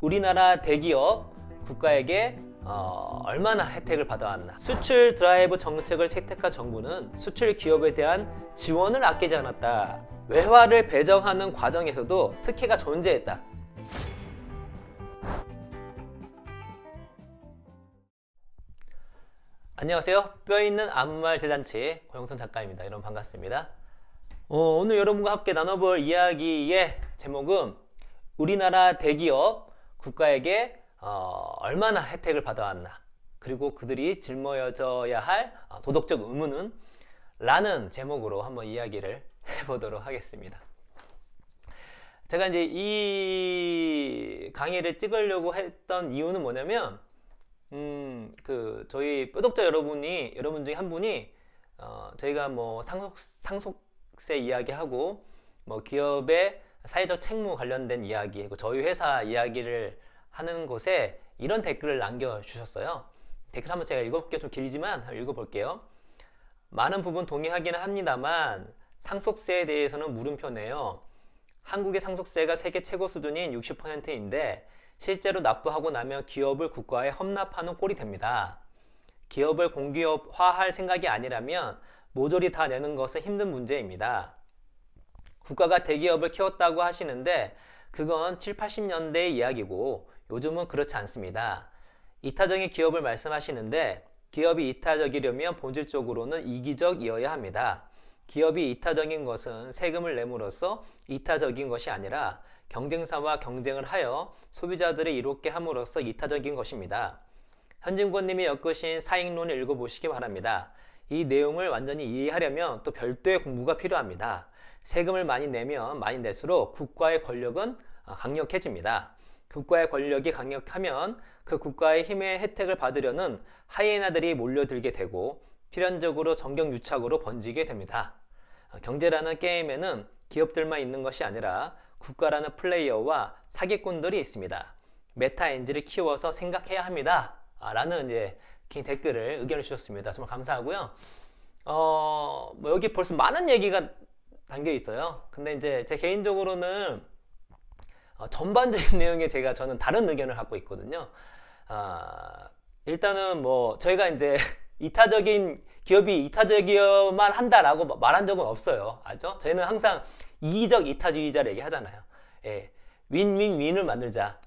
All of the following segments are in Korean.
우리나라 대기업 국가에게 얼마나 혜택을 받아왔나. 수출 드라이브 정책을 채택한 정부는 수출 기업에 대한 지원을 아끼지 않았다. 외화를 배정하는 과정에서도 특혜가 존재했다. 안녕하세요. 뼈있는 아무말 대잔치 고영선 작가입니다. 여러분 반갑습니다. 오늘 여러분과 함께 나눠볼 이야기의 제목은 우리나라 대기업 국가에게 얼마나 혜택을 받아왔나, 그리고 그들이 짊어져야 할 도덕적 의무는? 라는 제목으로 한번 이야기를 해보도록 하겠습니다. 제가 이제 이 강의를 찍으려고 했던 이유는 뭐냐면 저희 뼈독자 여러분 중에 한 분이 저희가 뭐 상속세 이야기하고 뭐 기업의 사회적 책무 관련된 이야기, 저희 회사 이야기를 하는 곳에 이런 댓글을 남겨주셨어요. 댓글 한번 제가 읽어볼게요. 좀 길지만 한번 읽어볼게요. 많은 부분 동의하기는 합니다만 상속세에 대해서는 물음표네요. 한국의 상속세가 세계 최고 수준인 60%인데 실제로 납부하고 나면 기업을 국가에 험납하는 꼴이 됩니다. 기업을 공기업화할 생각이 아니라면 모조리 다 내는 것은 힘든 문제입니다. 국가가 대기업을 키웠다고 하시는데 그건 7, 80년대의 이야기고 요즘은 그렇지 않습니다. 이타적인 기업을 말씀하시는데 기업이 이타적이려면 본질적으로는 이기적이어야 합니다. 기업이 이타적인 것은 세금을 내므로써 이타적인 것이 아니라 경쟁사와 경쟁을 하여 소비자들을 이롭게 함으로써 이타적인 것입니다. 현진권님이 엮으신 사익론을 읽어보시기 바랍니다. 이 내용을 완전히 이해하려면 또 별도의 공부가 필요합니다. 세금을 많이 내면 많이 낼수록 국가의 권력은 강력해집니다. 국가의 권력이 강력하면 그 국가의 힘의 혜택을 받으려는 하이에나들이 몰려들게 되고 필연적으로 정경유착으로 번지게 됩니다. 경제라는 게임에는 기업들만 있는 것이 아니라 국가라는 플레이어와 사기꾼들이 있습니다. 메타엔진을 키워서 생각해야 합니다. 라는 이제 긴 댓글을 의견을 주셨습니다. 정말 감사하고요. 뭐 여기 벌써 많은 얘기가 담겨 있어요. 근데 이제 제 개인적으로는 전반적인 내용에 저는 다른 의견을 갖고 있거든요. 일단은 뭐 저희가 이제 기업이 이타적이어만 한다라고 말한 적은 없어요. 알죠? 저희는 항상 이기적 이타주의자를 얘기하잖아요. 예. 윈윈윈을 만들자.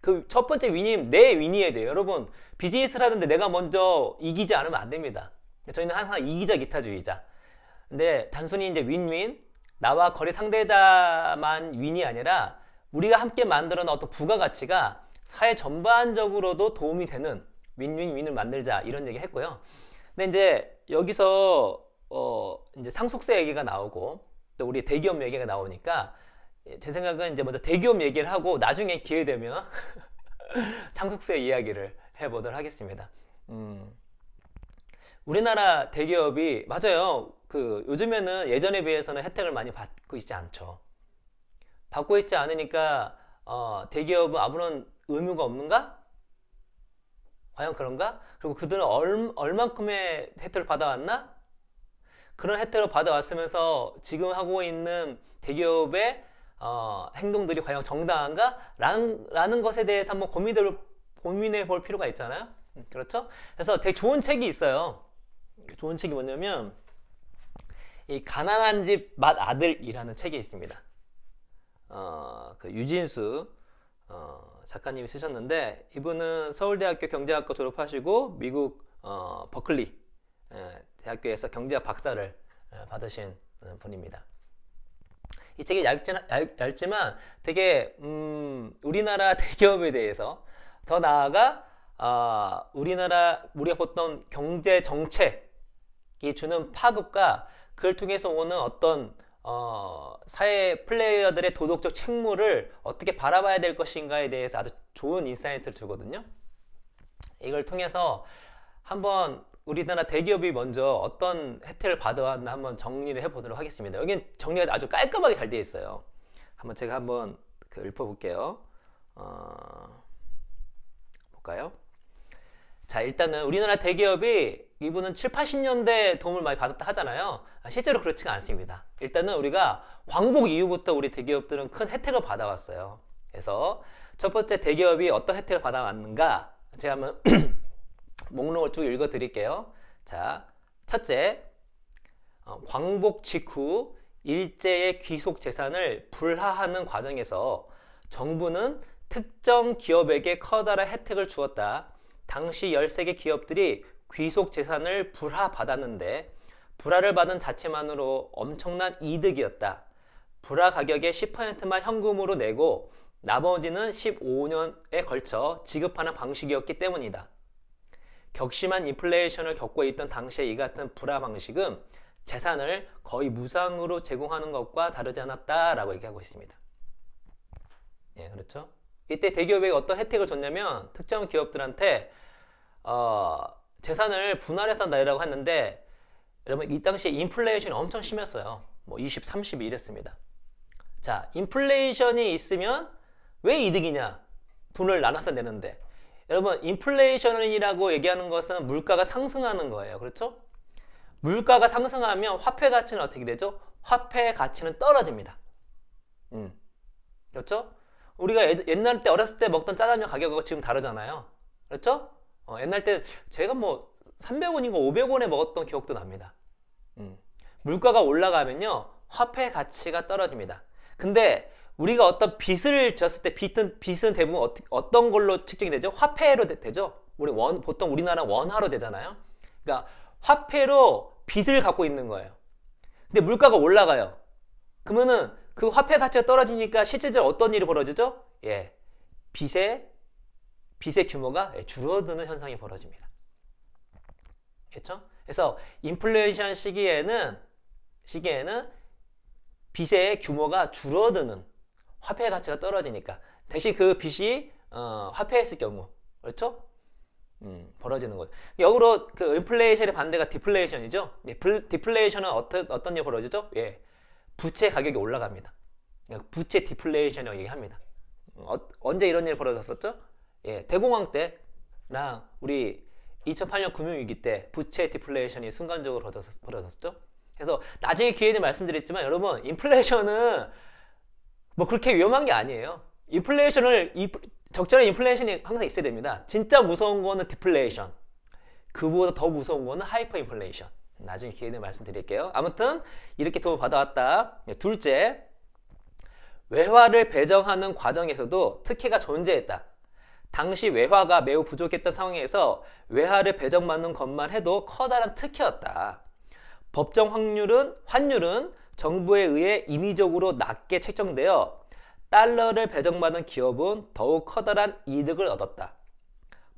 그 첫 번째 윈이 내 윈이어야 돼요. 여러분, 비즈니스를 하는데 내가 먼저 이기지 않으면 안 됩니다. 저희는 항상 이기적 이타주의자. 근데 단순히 이제 윈윈, 나와 거래 상대자만 윈이 아니라 우리가 함께 만들어 놓은 어떤 부가가치가 사회 전반적으로도 도움이 되는 윈윈윈을 만들자, 이런 얘기 했고요. 근데 이제 여기서 이제 상속세 얘기가 나오고 또 우리 대기업 얘기가 나오니까 제 생각은 이제 먼저 대기업 얘기를 하고 나중에 기회 되면 상속세 이야기를 해보도록 하겠습니다. 우리나라 대기업이 맞아요. 요즘에는 예전에 비해서는 혜택을 많이 받고 있지 않죠. 받고 있지 않으니까 대기업은 아무런 의무가 없는가? 과연 그런가? 그리고 그들은 얼만큼의 혜택을 받아왔나? 그런 혜택을 받아왔으면서 지금 하고 있는 대기업의 행동들이 과연 정당한가? 라는 것에 대해서 한번 고민해 볼 필요가 있잖아요. 그렇죠? 그래서 되게 좋은 책이 있어요. 좋은 책이 뭐냐면 이 가난한 집 맏아들이라는 책이 있습니다. 유진수 작가님이 쓰셨는데, 이분은 서울대학교 경제학과 졸업하시고 미국 버클리 대학교에서 경제학 박사를 받으신 분입니다. 이 책이 얇지만 되게 우리나라 대기업에 대해서, 더 나아가 우리가 보던 경제 정책이 주는 파급과 그걸 통해서 오는 어떤 사회 플레이어들의 도덕적 책무를 어떻게 바라봐야 될 것인가에 대해서 아주 좋은 인사이트를 주거든요. 이걸 통해서 한번 우리나라 대기업이 먼저 어떤 혜택을 받아왔나 한번 정리를 해보도록 하겠습니다. 여긴 정리가 아주 깔끔하게 잘 되어 있어요. 제가 한번 읊어볼게요. 볼까요? 자, 일단은 우리나라 대기업이 이분은 7, 80년대 도움을 많이 받았다 하잖아요. 실제로 그렇지가 않습니다. 일단은 우리가 광복 이후부터 우리 대기업들은 큰 혜택을 받아왔어요. 그래서 첫 번째 대기업이 어떤 혜택을 받아왔는가? 제가 한번 목록을 쭉 읽어 드릴게요. 자, 첫째, 광복 직후 일제의 귀속 재산을 불하하는 과정에서 정부는 특정 기업에게 커다란 혜택을 주었다. 당시 13개 기업들이 귀속 재산을 불하받았는데 불하를 받은 자체만으로 엄청난 이득이었다. 불하 가격의 10%만 현금으로 내고 나머지는 15년에 걸쳐 지급하는 방식이었기 때문이다. 격심한 인플레이션을 겪고 있던 당시의 이 같은 불하 방식은 재산을 거의 무상으로 제공하는 것과 다르지 않았다라고 얘기하고 있습니다. 예, 그렇죠? 이때 대기업에게 어떤 혜택을 줬냐면 특정 기업들한테 재산을 분할해서 내라고 했는데 여러분 이 당시에 인플레이션이 엄청 심했어요. 뭐 20, 30이 이랬습니다. 자, 인플레이션이 있으면 왜 이득이냐? 돈을 나눠서 내는데. 여러분, 인플레이션이라고 얘기하는 것은 물가가 상승하는 거예요. 그렇죠? 물가가 상승하면 화폐 가치는 어떻게 되죠? 화폐 가치는 떨어집니다. 그렇죠? 우리가 옛날 때 어렸을 때 먹던 짜장면 가격하고 지금 다르잖아요. 그렇죠? 옛날 때 제가 뭐 300원인가 500원에 먹었던 기억도 납니다. 물가가 올라가면요 화폐 가치가 떨어집니다. 근데 우리가 어떤 빚을 졌을 때 빚은 대부분 어떤 걸로 측정이 되죠? 화폐로 되죠? 보통 우리나라 원화로 되잖아요. 그러니까 화폐로 빚을 갖고 있는 거예요. 근데 물가가 올라가요. 그러면은 그 화폐 가치가 떨어지니까 실질적으로 어떤 일이 벌어지죠? 예, 빚의 규모가 줄어드는 현상이 벌어집니다. 그렇죠? 그래서 인플레이션 시기에는 빚의 규모가 줄어드는 화폐 가치가 떨어지니까 대신 그 빚이 화폐했을 경우 그렇죠? 벌어지는 거죠. 역으로 그 인플레이션의 반대가 디플레이션이죠. 디플레이션은 어떤 일이 벌어지죠? 예, 부채 가격이 올라갑니다. 부채 디플레이션이라고 얘기합니다. 언제 이런 일이 벌어졌었죠? 예, 대공황 때랑 우리 2008년 금융위기 때 부채 디플레이션이 순간적으로 벌어졌었죠. 그래서 나중에 기회는 말씀드렸지만 여러분 인플레이션은 뭐 그렇게 위험한 게 아니에요. 적절한 인플레이션이 항상 있어야 됩니다. 진짜 무서운 거는 디플레이션, 그보다 더 무서운 거는 하이퍼 인플레이션. 나중에 기회는 말씀드릴게요. 아무튼 이렇게 도움을 받아왔다. 둘째, 외화를 배정하는 과정에서도 특혜가 존재했다. 당시 외화가 매우 부족했던 상황에서 외화를 배정받는 것만 해도 커다란 특혜였다. 법정 환율은 정부에 의해 임의적으로 낮게 책정되어 달러를 배정받은 기업은 더욱 커다란 이득을 얻었다.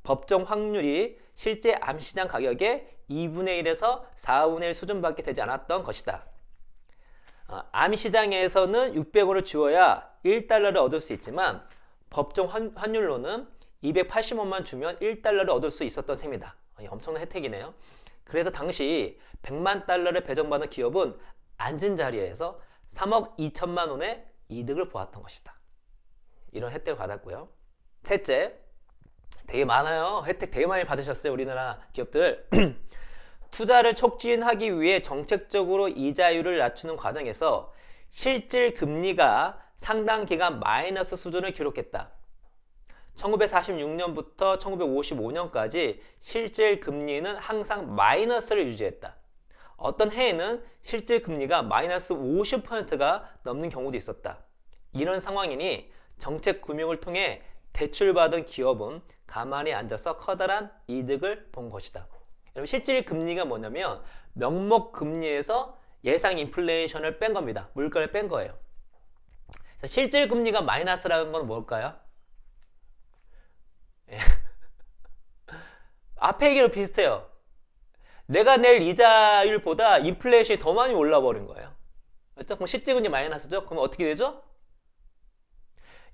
법정 환율이 실제 암시장 가격의 2분의 1에서 4분의 1 수준밖에 되지 않았던 것이다. 암시장에서는 600원을 주어야 1달러를 얻을 수 있지만 법정 환율로는 280원만 주면 1달러를 얻을 수 있었던 셈이다. 엄청난 혜택이네요. 그래서 당시 100만 달러를 배정받은 기업은 앉은 자리에서 3억 2천만 원의 이득을 보았던 것이다. 이런 혜택을 받았고요. 셋째, 되게 많아요. 혜택 되게 많이 받으셨어요. 우리나라 기업들. 투자를 촉진하기 위해 정책적으로 이자율을 낮추는 과정에서 실질 금리가 상당 기간 마이너스 수준을 기록했다. 1946년부터 1955년까지 실질 금리는 항상 마이너스를 유지했다. 어떤 해에는 실질 금리가 마이너스 50%가 넘는 경우도 있었다. 이런 상황이니 정책 금융을 통해 대출받은 기업은 가만히 앉아서 커다란 이득을 본 것이다. 여러분 실질 금리가 뭐냐면 명목 금리에서 예상 인플레이션을 뺀 겁니다. 물가를 뺀 거예요. 실질 금리가 마이너스라는 건 뭘까요? 앞에 얘기랑 비슷해요. 내가 낼 이자율보다 인플레이션이 더 많이 올라버린 거예요. 그렇죠? 그럼 실질 금리 마이너스죠? 그럼 어떻게 되죠?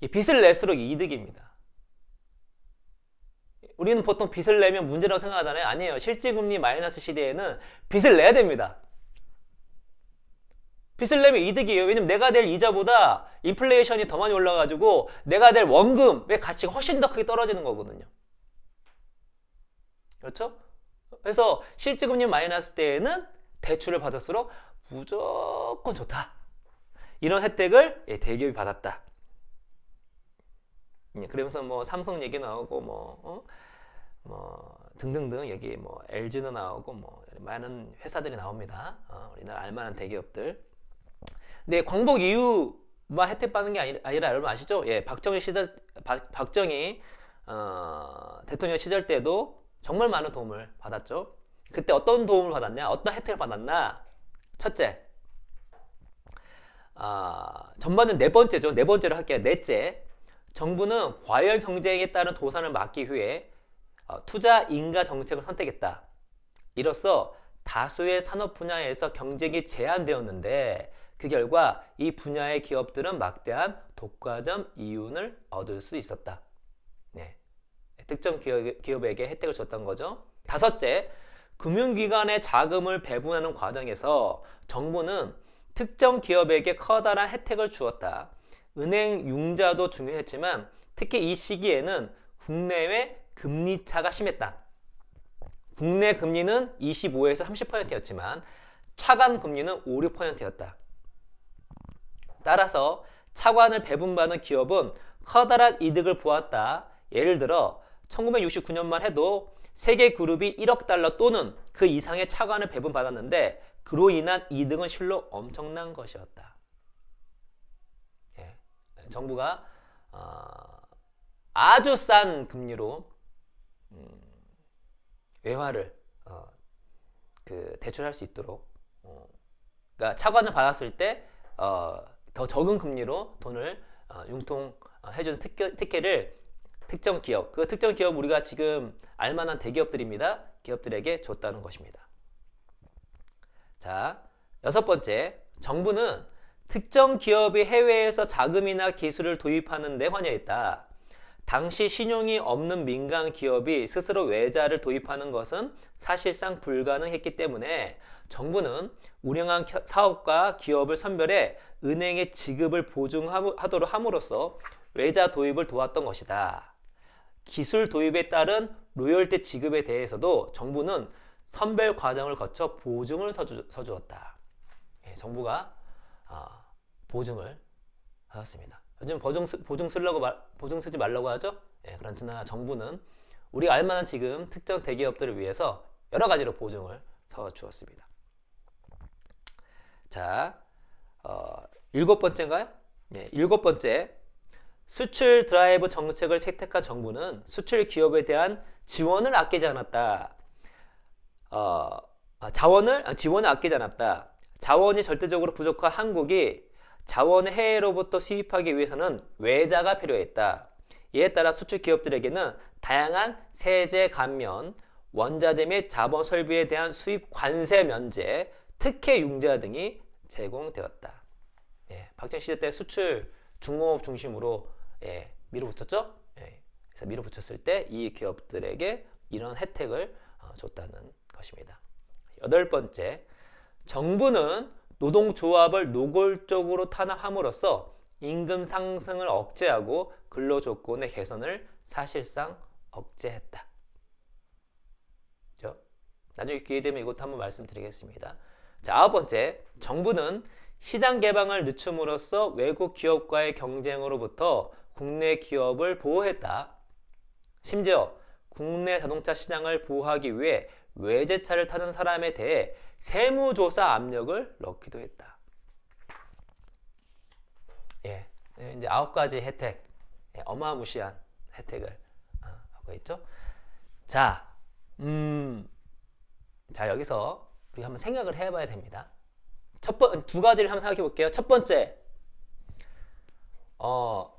빚을 낼수록 이득입니다. 우리는 보통 빚을 내면 문제라고 생각하잖아요. 아니에요. 실질 금리 마이너스 시대에는 빚을 내야 됩니다. 빚을 내면 이득이에요. 왜냐면 내가 낼 이자보다 인플레이션이 더 많이 올라가지고 내가 낼 원금의 가치가 훨씬 더 크게 떨어지는 거거든요. 그렇죠? 그래서 실질금리 마이너스 때에는 대출을 받을수록 무조건 좋다. 이런 혜택을 대기업이 받았다. 그러면서 뭐 삼성 얘기 나오고 뭐 등등등 여기 뭐 LG도 나오고 뭐 많은 회사들이 나옵니다. 우리나라 알만한 대기업들. 근데 광복 이후만 혜택 받는 게 아니라 여러분 아시죠? 예, 박정희 대통령 시절 때도 정말 많은 도움을 받았죠. 그때 어떤 도움을 받았냐? 어떤 혜택을 받았나? 첫째, 전반은 네 번째죠. 네 번째로 할게요. 넷째, 정부는 과열 경쟁에 따른 도산을 막기 위해 투자 인가 정책을 선택했다. 이로써 다수의 산업 분야에서 경쟁이 제한되었는데 그 결과 이 분야의 기업들은 막대한 독과점 이윤을 얻을 수 있었다. 네. 특정 기업에게 혜택을 줬던 거죠. 다섯째, 금융기관의 자금을 배분하는 과정에서 정부는 특정 기업에게 커다란 혜택을 주었다. 은행 융자도 중요했지만 특히 이 시기에는 국내외 금리차가 심했다. 국내 금리는 25에서 30%였지만 차관 금리는 5, 6%였다. 따라서 차관을 배분받은 기업은 커다란 이득을 보았다. 예를 들어 1969년만 해도 세계 그룹이 1억 달러 또는 그 이상의 차관을 배분받았는데 그로 인한 이득은 실로 엄청난 것이었다. 예. 정부가 아주 싼 금리로 외화를 대출할 수 있도록 그러니까 차관을 받았을 때 더 적은 금리로 돈을 융통해주는 특혜를 특정 기업, 그 특정 기업 우리가 지금 알만한 대기업들입니다. 기업들에게 줬다는 것입니다. 자, 여섯 번째, 정부는 특정 기업이 해외에서 자금이나 기술을 도입하는 데 관여했다. 당시 신용이 없는 민간 기업이 스스로 외자를 도입하는 것은 사실상 불가능했기 때문에 정부는 운영한 사업과 기업을 선별해 은행의 지급을 보증하도록 함으로써 외자 도입을 도왔던 것이다. 기술 도입에 따른 로열티 지급에 대해서도 정부는 선별 과정을 거쳐 보증을 서주었다. 예, 정부가 보증을 하였습니다. 요즘 보증 쓰지 말라고 하죠? 예, 그러나 정부는 우리가 알만한 지금 특정 대기업들을 위해서 여러 가지로 보증을 서주었습니다. 자, 일곱 번째인가요? 네, 일곱 번째. 수출 드라이브 정책을 채택한 정부는 수출 기업에 대한 지원을 아끼지 않았다. 지원을 아끼지 않았다. 자원이 절대적으로 부족한 한국이 자원을 해외로부터 수입하기 위해서는 외자가 필요했다. 이에 따라 수출 기업들에게는 다양한 세제 감면, 원자재 및 자본 설비에 대한 수입 관세 면제, 특혜 융자 등이 제공되었다. 예, 박정희 시대 때 수출 중공업 중심으로 밀어붙였죠. 그래서 밀어붙였을 때 이 기업들에게 이런 혜택을 줬다는 것입니다. 여덟 번째, 정부는 노동조합을 노골적으로 탄압함으로써 임금 상승을 억제하고 근로조건의 개선을 사실상 억제했다. 그렇죠? 나중에 기회 되면 이것도 한번 말씀드리겠습니다. 자, 아홉 번째, 정부는 시장 개방을 늦춤으로써 외국 기업과의 경쟁으로부터 국내 기업을 보호했다. 심지어 국내 자동차 시장을 보호하기 위해 외제차를 타는 사람에 대해 세무조사 압력을 넣기도 했다. 예, 이제 9가지 혜택, 어마무시한 혜택을 하고 있죠. 자, 자 여기서 우리가 한번 생각을 해봐야 됩니다. 두 가지를 한번 생각해 볼게요. 첫 번째,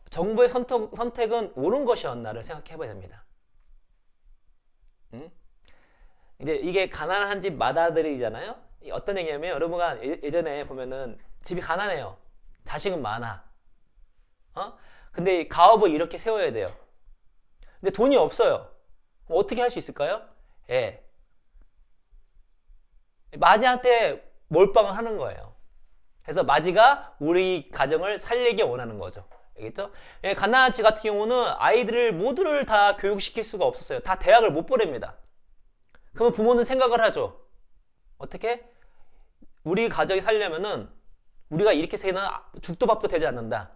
정부의 선택은 옳은 것이었나를 생각해 봐야 됩니다. 근데 이게 가난한 집 맏아들이잖아요. 어떤 얘기냐면 여러분가 예전에 보면은 집이 가난해요. 자식은 많아. 근데 가업을 이렇게 세워야 돼요. 근데 돈이 없어요. 어떻게 할 수 있을까요? 예. 마지한테 몰빵을 하는 거예요. 그래서 마지가 우리 가정을 살리기 원하는 거죠. 알겠죠? 예, 가난한 집 같은 경우는 아이들을 모두를 다 교육시킬 수가 없었어요. 다 대학을 못 보냅니다. 그러면 부모는 생각을 하죠. 어떻게? 우리 가정이 살려면은 우리가 이렇게 세는 죽도 밥도 되지 않는다.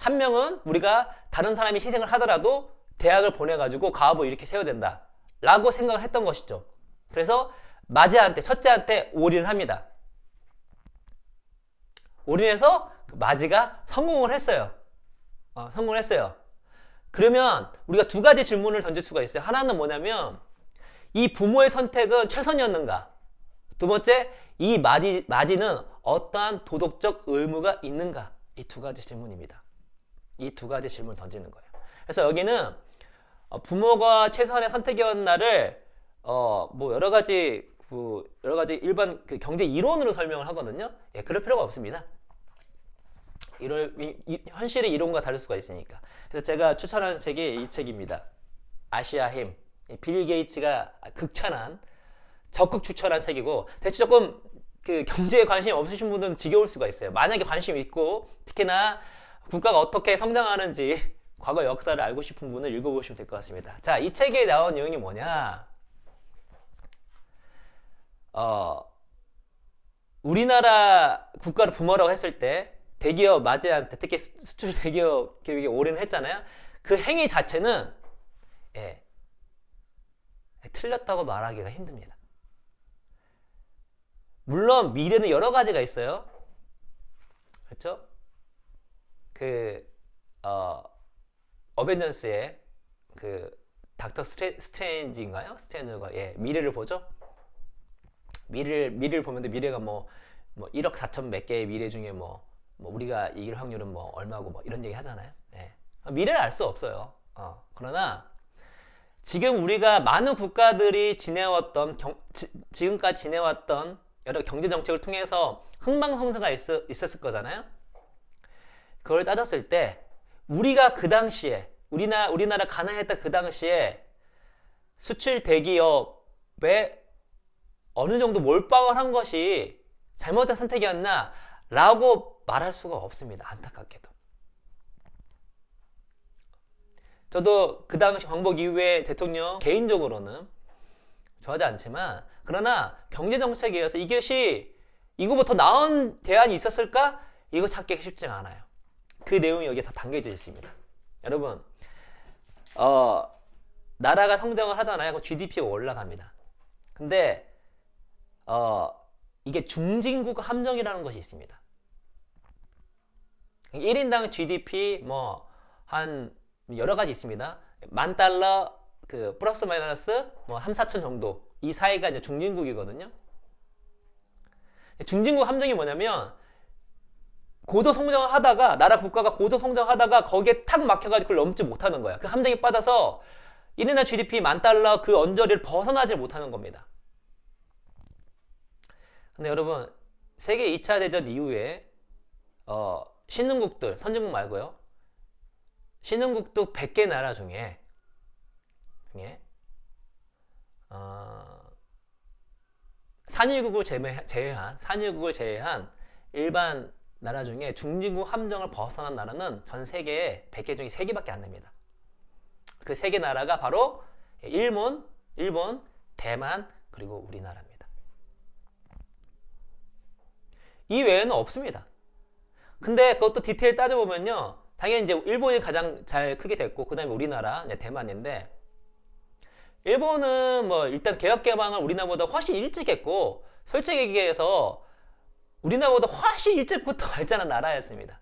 한 명은 우리가 다른 사람이 희생을 하더라도 대학을 보내가지고 가업을 이렇게 세워야 된다 라고 생각을 했던 것이죠. 그래서 마지한테, 첫째한테 올인을 합니다. 올인해서 마지가 성공을 했어요. 성공을 했어요. 그러면 우리가 두 가지 질문을 던질 수가 있어요. 하나는 뭐냐면 이 부모의 선택은 최선이었는가? 두 번째, 이 마지는 어떠한 도덕적 의무가 있는가? 이 두 가지 질문입니다. 이 두 가지 질문을 던지는 거예요. 그래서 여기는 부모가 최선의 선택이었나를 뭐 여러 가지 일반 경제 이론으로 설명을 하거든요. 예, 그럴 필요가 없습니다. 현실의 이론과 다를 수가 있으니까. 그래서 제가 추천하는 책이 이 책입니다. 아시아 힘. 빌 게이츠가 적극 추천한 책이고, 대체 조금 경제에 관심이 없으신 분들은 지겨울 수가 있어요. 만약에 관심이 있고, 특히나 국가가 어떻게 성장하는지 과거 역사를 알고 싶은 분은 읽어보시면 될 것 같습니다. 자, 이 책에 나온 내용이 뭐냐? 우리나라 국가를 부모라고 했을 때 대기업 마지한테, 특히 수출 대기업 기업에게 올인을 했잖아요. 그 행위 자체는 틀렸다고 말하기가 힘듭니다. 물론 미래는 여러 가지가 있어요. 그렇죠? 어벤져스의 닥터 스트레인지인가요? 스트레인저가 미래를 보죠. 미래를 보면 미래가 뭐 1억 4천 몇 개의 미래 중에 뭐 우리가 이길 확률은 뭐 얼마고 뭐 이런 얘기 하잖아요. 미래를 알 수 없어요. 그러나 지금 우리가 많은 국가들이 지금까지 지내왔던 여러 경제 정책을 통해서 흥망성쇠가 있었을 거잖아요. 그걸 따졌을 때 우리가 그 당시에 우리나라 가난했던 그 당시에 수출 대기업에 어느 정도 몰빵을 한 것이 잘못된 선택이었나 라고 말할 수가 없습니다. 안타깝게도. 저도 그 당시 광복 이후에 대통령 개인적으로는 좋아하지 않지만, 그러나 경제정책에 의해서 이거보다 더 나은 대안이 있었을까? 이거 찾기가 쉽지 않아요. 그 내용이 여기에 다 담겨져 있습니다. 여러분, 나라가 성장을 하잖아요. 그럼 GDP가 올라갑니다. 근데 이게 중진국 함정이라는 것이 있습니다. 1인당 GDP 한 여러 가지 있습니다. $10,000 플러스 마이너스 3, 4천 정도, 이 사이가 이제 중진국이거든요. 중진국 함정이 뭐냐면 고도 성장을 하다가, 나라 국가가 고도 성장하다가 거기에 탁 막혀가지고 그걸 넘지 못하는 거야. 그 함정에 빠져서 1인당 GDP $10,000 그 언저리를 벗어나지 못하는 겁니다. 근데 여러분, 세계 2차 대전 이후에 신흥국들, 선진국 말고요, 신흥국도 100개 나라 중에 산유국을 제외한 일반 나라 중에 중진국 함정을 벗어난 나라는 전 세계에 100개 중에 3개밖에 안 됩니다. 그 3개 나라가 바로 일본, 대만, 그리고 우리나라입니다. 이 외에는 없습니다. 근데 그것도 디테일 따져보면요, 당연히 이제 일본이 가장 잘 크게 됐고, 그 다음에 우리나라, 대만인데, 일본은 일단 개혁 개방을 우리나라보다 훨씬 일찍 했고, 솔직히 얘기해서 우리나라보다 훨씬 일찍부터 발전한 나라였습니다.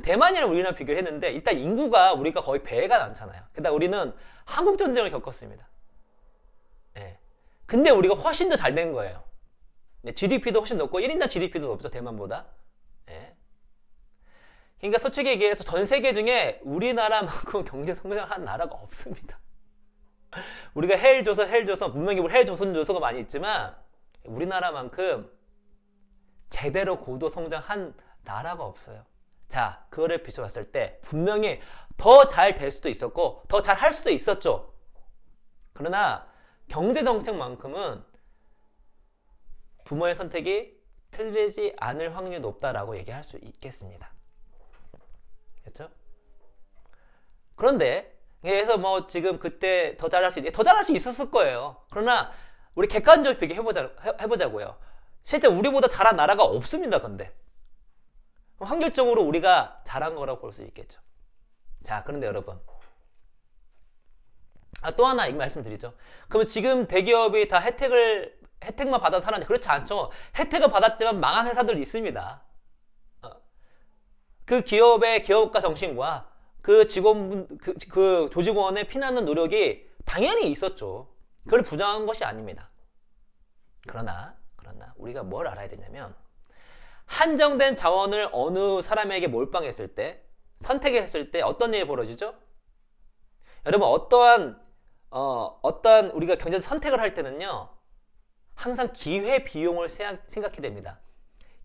대만이랑 우리나라 비교했는데, 일단 인구가 우리가 거의 배가 많잖아요. 게다가 우리는 한국 전쟁을 겪었습니다. 근데 우리가 훨씬 더 잘 된 거예요. GDP도 훨씬 높고 1인당 GDP도 높죠, 대만보다. 그러니까 솔직히 얘기해서 전 세계 중에 우리나라만큼 경제 성장한 나라가 없습니다. 우리가 헬조선, 분명히 우리 헬조선조소가 많이 있지만 우리나라만큼 제대로 고도 성장한 나라가 없어요. 자, 그거를 비춰봤을 때 분명히 더 잘 될 수도 있었고 더 잘 할 수도 있었죠. 그러나 경제정책만큼은 부모의 선택이 틀리지 않을 확률이 높다라고 얘기할 수 있겠습니다. 그렇죠? 그런데 그래서 지금 그때 더 잘할 수 있었을 거예요. 그러나 우리 객관적으로 비교해보자고요. 실제 우리보다 잘한 나라가 없습니다. 근데 확률적으로 우리가 잘한 거라고 볼 수 있겠죠. 자, 그런데 여러분, 또 하나 이 말씀드리죠. 그러면 지금 대기업이 다 혜택만 받아서 살았는데 그렇지 않죠. 혜택을 받았지만 망한 회사들도 있습니다. 그 기업의 기업가 정신과 그 직원분, 그 조직원의 피나는 노력이 당연히 있었죠. 그걸 부정한 것이 아닙니다. 그러나 우리가 뭘 알아야 되냐면, 한정된 자원을 어느 사람에게 몰빵했을 때, 선택했을 때 어떤 일이 벌어지죠? 여러분, 어떠한 우리가 경제적 선택을 할 때는요, 항상 기회 비용을 생각해야 됩니다.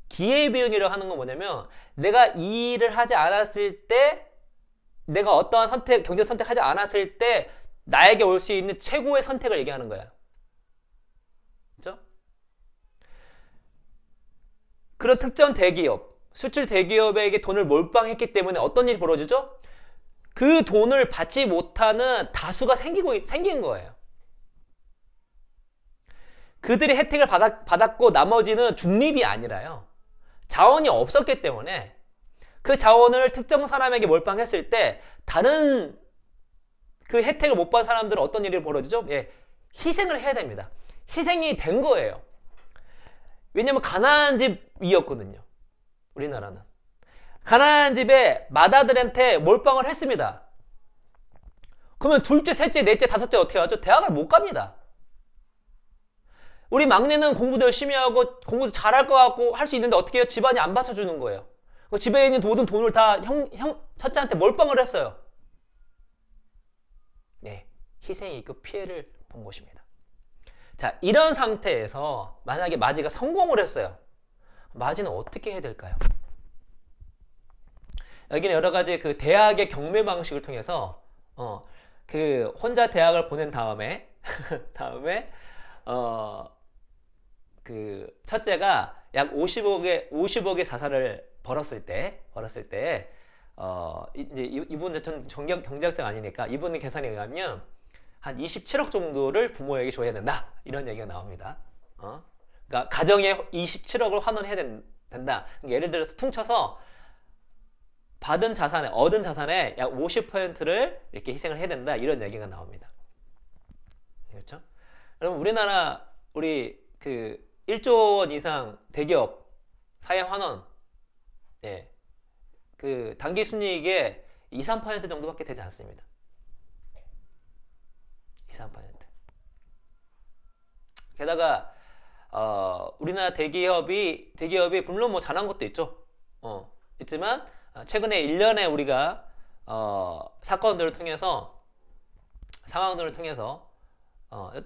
기회 비용이라고 하는 건 뭐냐면, 내가 이 일을 하지 않았을 때, 내가 어떠한 경제적 선택하지 않았을 때 나에게 올 수 있는 최고의 선택을 얘기하는 거야. 그렇죠? 그런 특정 대기업, 수출 대기업에게 돈을 몰빵했기 때문에 어떤 일이 벌어지죠? 그 돈을 받지 못하는 다수가 생긴 거예요. 그들이 혜택을 받았고 나머지는 중립이 아니라요. 자원이 없었기 때문에 그 자원을 특정 사람에게 몰빵했을 때 다른 그 혜택을 못 받은 사람들은 어떤 일이 벌어지죠? 예, 희생을 해야 됩니다. 희생이 된 거예요. 왜냐면 가난한 집이었거든요. 우리나라는. 가난한 집에 맏아들한테 몰빵을 했습니다. 그러면 둘째, 셋째, 넷째, 다섯째 어떻게 하죠? 대학을 못 갑니다. 우리 막내는 공부도 열심히 하고 공부도 잘할 것 같고 할 수 있는데 어떻게 해요? 집안이 안 받쳐주는 거예요. 집에 있는 모든 돈을 다 첫째한테 몰빵을 했어요. 네, 희생이 있고 피해를 본 것입니다. 자, 이런 상태에서 만약에 마지가 성공을 했어요. 마지는 어떻게 해야 될까요? 여기는 여러 가지 그 대학의 경매 방식을 통해서 그 혼자 대학을 보낸 다음에 그 첫째가 약 50억의 자산을 벌었을 때 이제 이분은 전 경제학자가 아니니까 이분의 계산에 의하면 한 27억 정도를 부모에게 줘야 된다, 이런 얘기가 나옵니다. 그러니까 가정에 27억을 환원해야 된다. 그러니까 예를 들어서 퉁쳐서 얻은 자산의 약 50%를 이렇게 희생을 해야 된다, 이런 얘기가 나옵니다. 그렇죠? 여러분, 우리나라 그 1조 원 이상 대기업 사회 환원, 예, 그 단기 순이익의 2, 3% 정도밖에 되지 않습니다. 2, 3%. 게다가 우리나라 대기업이 물론 뭐 잘한 것도 있죠. 있지만 최근에 1년에 우리가 사건들을 통해서, 상황들을 통해서,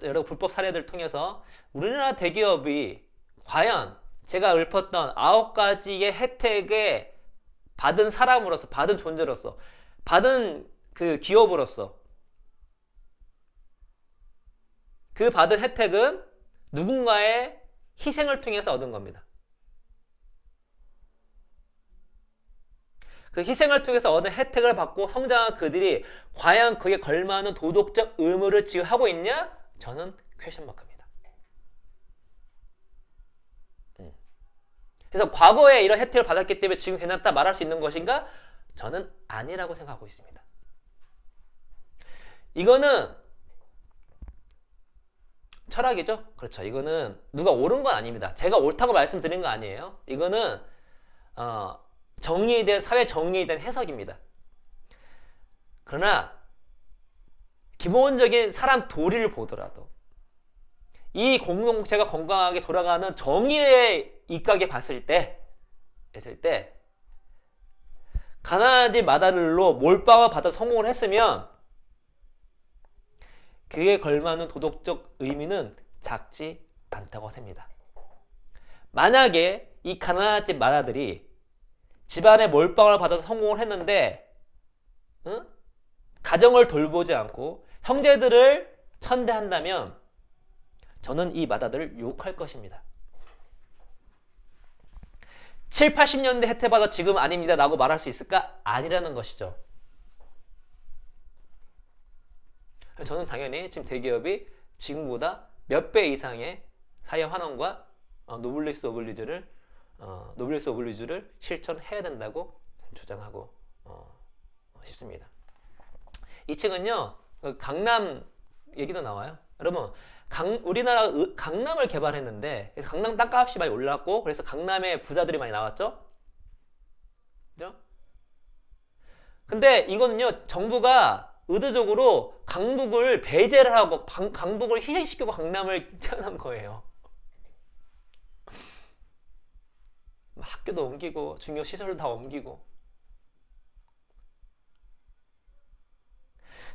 여러 불법 사례들을 통해서 우리나라 대기업이 과연 제가 읊었던 9가지의 혜택에 받은 사람으로서, 받은 존재로서, 받은 그 기업으로서, 그 받은 혜택은 누군가의 희생을 통해서 얻은 겁니다. 그 희생을 통해서 얻은 혜택을 받고 성장한 그들이 과연 그에 걸맞는 도덕적 의무를 지하고 있냐? 저는 퀘션 마크입니다. 그래서 과거에 이런 혜택을 받았기 때문에 지금 괜찮다 말할 수 있는 것인가? 저는 아니라고 생각하고 있습니다. 이거는 철학이죠? 그렇죠. 이거는 누가 옳은 건 아닙니다. 제가 옳다고 말씀드린 거 아니에요. 이거는 사회 정의에 대한 해석입니다. 그러나 기본적인 사람 도리를 보더라도 이 공동체가 건강하게 돌아가는 정의의 입각에 봤을 때 가난한 집 맏아들로 몰빵을 받아 성공을 했으면 그에 걸맞는 도덕적 의미는 작지 않다고 합니다. 만약에 이 가난한 집 맏아들이 집안에 몰빵을 받아서 성공을 했는데 가정을 돌보지 않고 형제들을 천대한다면 저는 이 맏아들을 욕할 것입니다. 7, 80년대 혜택 받아 지금 아닙니다 라고 말할 수 있을까? 아니라는 것이죠. 저는 당연히 지금 대기업이 지금보다 몇 배 이상의 사회 환원과 노블리스 오블리주를 노블리스 오블리주를 실천해야 된다고 주장하고 싶습니다. 이 책은요, 강남 얘기도 나와요. 여러분, 우리나라 강남을 개발했는데, 그래서 강남 땅값이 많이 올랐고, 그래서 강남에 부자들이 많이 나왔죠? 그죠? 근데 이거는요, 정부가 의도적으로 강북을 배제를 하고, 강북을 희생시키고 강남을 채워놓은 거예요. 학교도 옮기고, 중요 시설도 다 옮기고.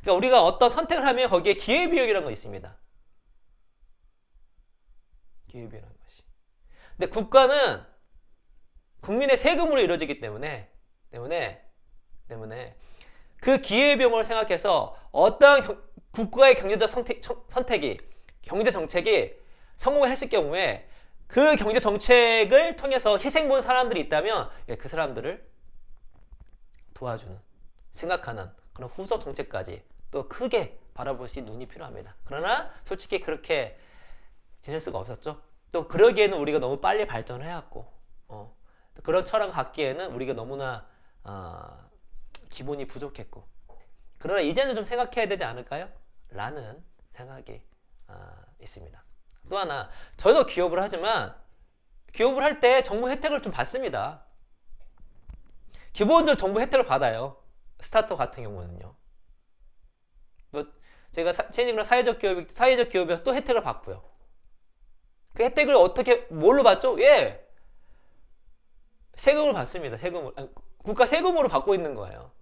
그러니까 우리가 어떤 선택을 하면 거기에 기회비용이라는 거 있습니다. 기회비용이라는 것이. 근데 국가는 국민의 세금으로 이루어지기 때문에 그 기회비용을 생각해서 어떤 국가의 경제적 선택이, 경제 정책이 성공했을 경우에 그 경제 정책을 통해서 희생 본 사람들이 있다면 그 사람들을 도와주는, 생각하는 그런 후속 정책까지 또 크게 바라볼 수 있는 눈이 필요합니다. 그러나 솔직히 그렇게 지낼 수가 없었죠. 또 그러기에는 우리가 너무 빨리 발전을 해왔고 그런 철학을 갖기에는 우리가 너무나 기본이 부족했고, 그러나 이제는 좀 생각해야 되지 않을까요? 라는 생각이 있습니다. 또 하나, 저도 기업을 하지만 기업을 할 때 정부 혜택을 좀 받습니다. 기본적으로 정부 혜택을 받아요. 스타트업 같은 경우는요. 제가 체인지그룹 사회적 기업에서 또 혜택을 받고요. 그 혜택을 뭘로 받죠? 예! 세금을 받습니다. 국가 세금으로 받고 있는 거예요.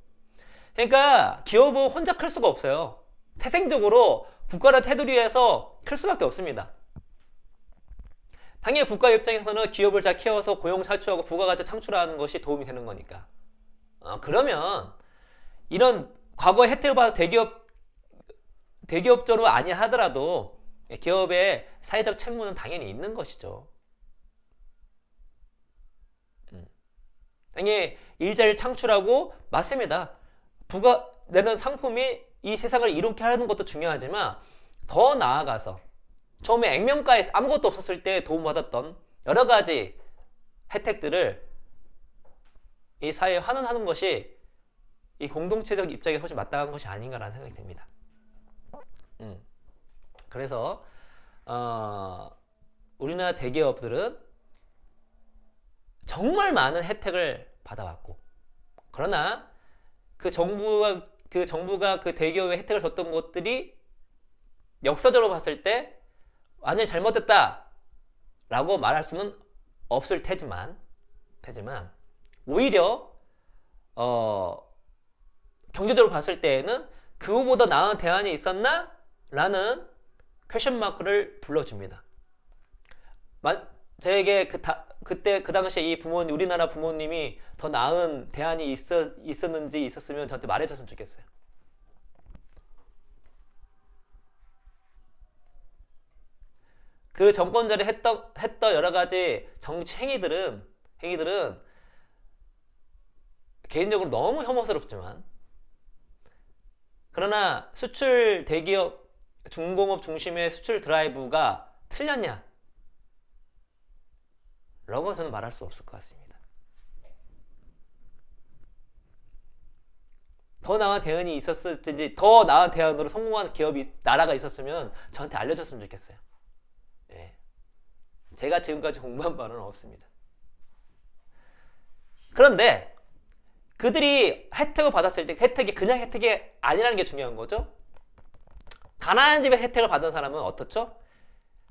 그러니까 기업은 혼자 클 수가 없어요. 태생적으로 국가를 테두리에서 클 수밖에 없습니다. 당연히 국가 입장에서는 기업을 잘 키워서 고용 창출하고 부가가치 창출하는 것이 도움이 되는 거니까. 그러면 이런 과거에 혜택을 받은 대기업적으로 아니야 하더라도 기업의 사회적 책무는 당연히 있는 것이죠. 당연히 일자리를 창출하고, 맞습니다. 부가 내는 상품이 이 세상을 이롭게 하는 것도 중요하지만 더 나아가서 처음에 액면가에 아무것도 없었을 때 도움받았던 여러 가지 혜택들을 이 사회에 환원하는 것이 이 공동체적 입장에서 훨씬 마땅한 것이 아닌가라는 생각이 듭니다. 그래서 우리나라 대기업들은 정말 많은 혜택을 받아왔고, 그러나 그 정부가 그 대기업에 혜택을 줬던 것들이 역사적으로 봤을 때 완전히 잘못됐다 라고 말할 수는 없을 테지만 오히려 경제적으로 봤을 때에는 그거보다 나은 대안이 있었나? 라는 퀘션 마크를 불러줍니다. 저에게 그때 그 당시에 우리나라 부모님이 더 나은 대안이 있었는지 있었으면 저한테 말해줬으면 좋겠어요. 그 정권자리 했던 여러 가지 정치 행위들은 개인적으로 너무 혐오스럽지만, 그러나 수출 대기업, 중공업 중심의 수출 드라이브가 틀렸냐? 라고 저는 말할 수 없을 것 같습니다. 더 나은 대안이 있었을지, 더 나은 대안으로 성공한 나라가 있었으면 저한테 알려줬으면 좋겠어요. 예. 제가 지금까지 공부한 바는 없습니다. 그런데 그들이 혜택을 받았을 때 혜택이 그냥 혜택이 아니라는 게 중요한 거죠. 가난한 집에 혜택을 받은 사람은 어떻죠?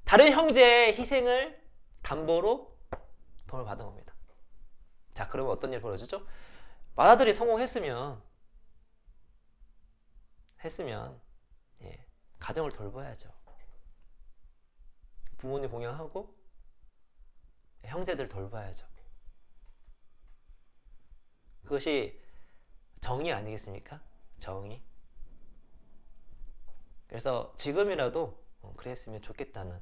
다른 형제의 희생을 담보로 돈을 받은 겁니다. 자, 그러면 어떤 일이 벌어지죠? 마다들이 성공했으면 가정을 돌봐야죠. 부모님 공양하고 형제들 돌봐야죠. 그것이 정의 아니겠습니까? 정의. 그래서 지금이라도 그랬으면 좋겠다는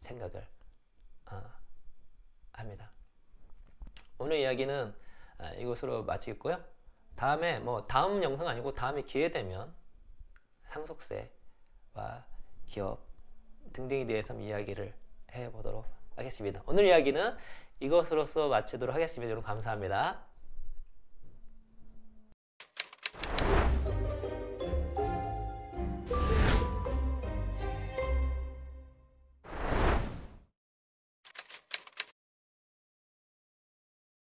생각을 합니다. 오늘 이야기는 이것으로 마치겠고요. 다음에 다음 영상 아니고 다음에 기회 되면 상속세와 기업 등등에 대해서 이야기를 해보도록 하겠습니다. 오늘 이야기는 이것으로서 마치도록 하겠습니다. 여러분 감사합니다.